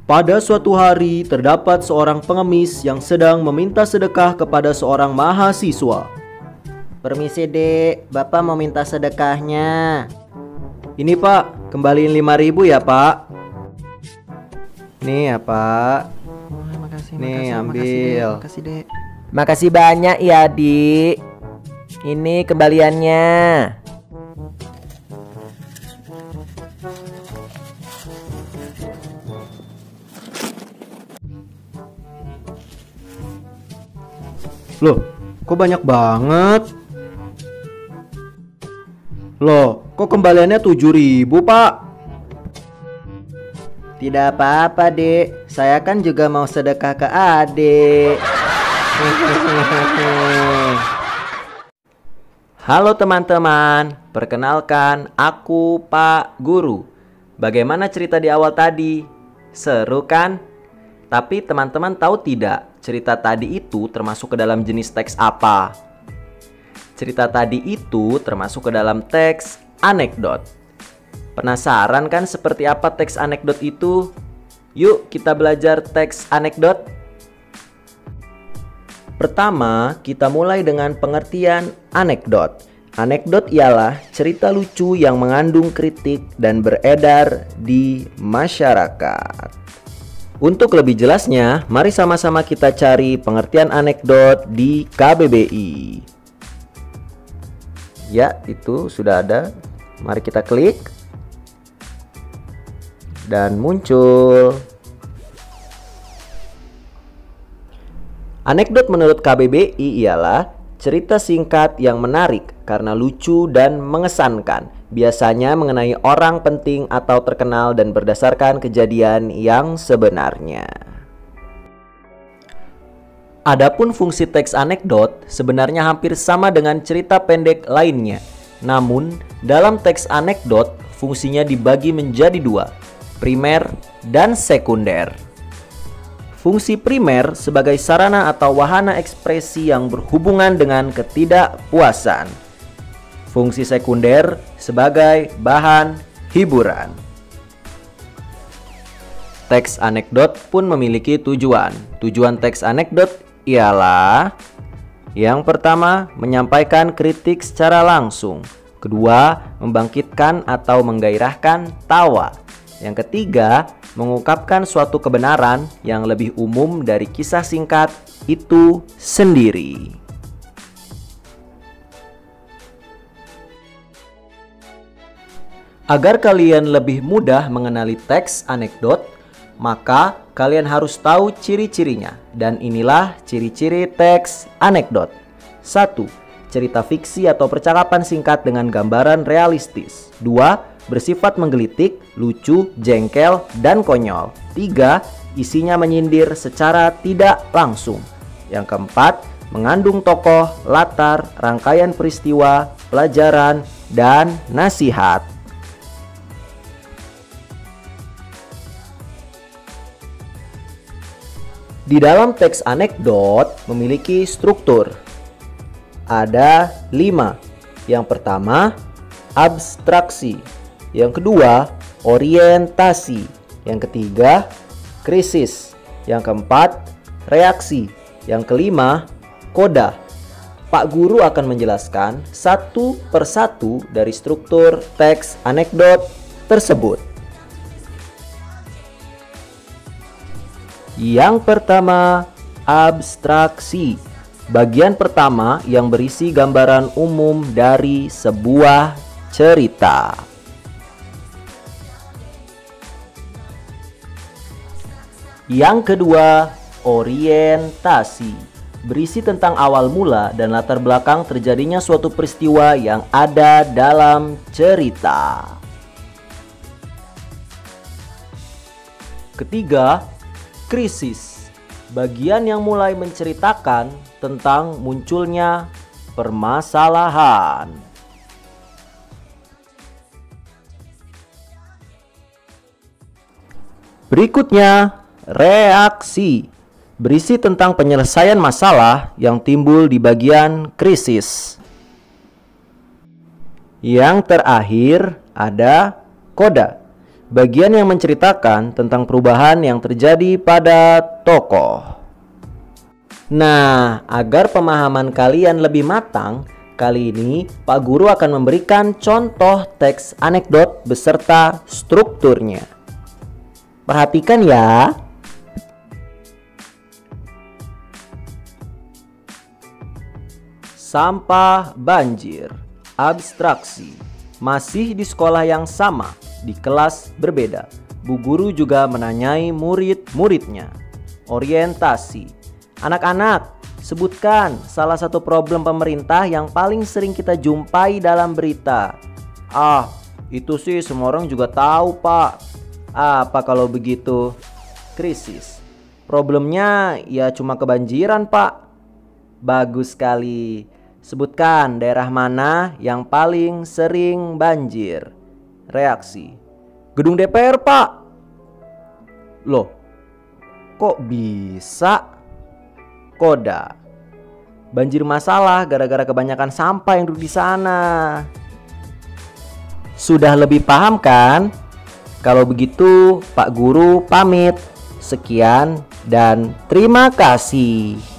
Pada suatu hari, terdapat seorang pengemis yang sedang meminta sedekah kepada seorang mahasiswa. Permisi dek, bapak mau minta sedekahnya. Ini pak, kembaliin 5.000 ya pak. Nih ya pak. Makasih, Nih ambil. Makasih dek. Makasih banyak ya dik. Ini kembaliannya. Loh, kok banyak banget? Loh, kok kembaliannya 7.000 pak? Tidak apa-apa dek, saya kan juga mau sedekah ke adik. Halo teman-teman, perkenalkan aku Pak Guru. Bagaimana cerita di awal tadi? Seru kan? Tapi teman-teman tahu tidak, cerita tadi itu termasuk ke dalam jenis teks apa? Cerita tadi itu termasuk ke dalam teks anekdot. Penasaran kan seperti apa teks anekdot itu? Yuk kita belajar teks anekdot. Pertama, kita mulai dengan pengertian anekdot. Anekdot ialah cerita lucu yang mengandung kritik dan beredar di masyarakat. Untuk lebih jelasnya, mari sama-sama kita cari pengertian anekdot di KBBI. Ya, itu sudah ada. Mari kita klik. Dan muncul. Anekdot menurut KBBI ialah cerita singkat yang menarik karena lucu dan mengesankan, biasanya mengenai orang penting atau terkenal dan berdasarkan kejadian yang sebenarnya. Adapun fungsi teks anekdot sebenarnya hampir sama dengan cerita pendek lainnya. Namun, dalam teks anekdot fungsinya dibagi menjadi dua, primer dan sekunder. Fungsi primer sebagai sarana atau wahana ekspresi yang berhubungan dengan ketidakpuasan. Fungsi sekunder sebagai bahan hiburan. Teks anekdot pun memiliki tujuan. Tujuan teks anekdot ialah: yang pertama, menyampaikan kritik secara langsung. Kedua, membangkitkan atau menggairahkan tawa. Yang ketiga, mengungkapkan suatu kebenaran yang lebih umum dari kisah singkat itu sendiri. Agar kalian lebih mudah mengenali teks anekdot, maka kalian harus tahu ciri-cirinya. Dan inilah ciri-ciri teks anekdot. 1. Cerita fiksi atau percakapan singkat dengan gambaran realistis. 2. Bersifat menggelitik, lucu, jengkel, dan konyol. 3. Isinya menyindir secara tidak langsung. Yang keempat, mengandung tokoh, latar, rangkaian peristiwa, pelajaran, dan nasihat. Di dalam teks anekdot memiliki struktur. Ada 5. Yang pertama, abstraksi. Yang kedua, orientasi. Yang ketiga, krisis. Yang keempat, reaksi. Yang kelima, koda. Pak Guru akan menjelaskan satu persatu dari struktur teks anekdot tersebut. Yang pertama, abstraksi. Bagian pertama yang berisi gambaran umum dari sebuah cerita. Yang kedua, orientasi. Berisi tentang awal mula dan latar belakang terjadinya suatu peristiwa yang ada dalam cerita. Ketiga, krisis. Bagian yang mulai menceritakan tentang munculnya permasalahan. Berikutnya, reaksi. Berisi tentang penyelesaian masalah yang timbul di bagian krisis. Yang terakhir ada koda. bagian yang menceritakan tentang perubahan yang terjadi pada tokoh. Nah, agar pemahaman kalian lebih matang, kali ini Pak Guru akan memberikan contoh teks anekdot beserta strukturnya. Perhatikan ya. Sampah banjir, abstraksi. Masih di sekolah yang sama, di kelas berbeda. Bu Guru juga menanyai murid-muridnya. Orientasi. Anak-anak, sebutkan salah satu problem pemerintah yang paling sering kita jumpai dalam berita. Ah, itu sih semua orang juga tahu, Pak. Apa kalau begitu? Krisis. Problemnya ya cuma kebanjiran, Pak. Bagus sekali. Sebutkan daerah mana yang paling sering banjir. Reaksi. Gedung DPR, Pak. Loh, kok bisa? Koda. Banjir masalah gara-gara kebanyakan sampah yang duduk di sana. Sudah lebih paham kan? Kalau begitu, Pak Guru pamit. Sekian dan terima kasih.